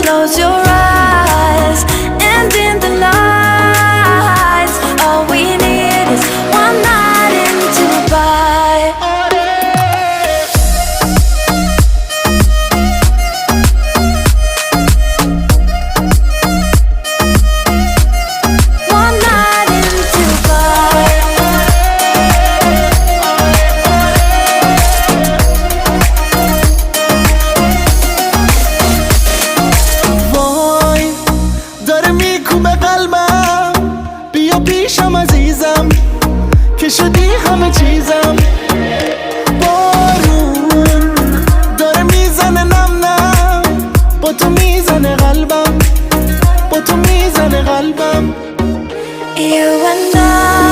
Close your eyes, and in the lights, all we need is one night in Dubai. One night in Dubai. وای داره میکوبه قلبم، بیا پیشم عزیزم که شدی همه چیزم. بارون داره میزنه نم نم، با تو میزنه قلبم، با تو میزنه قلبم. You and I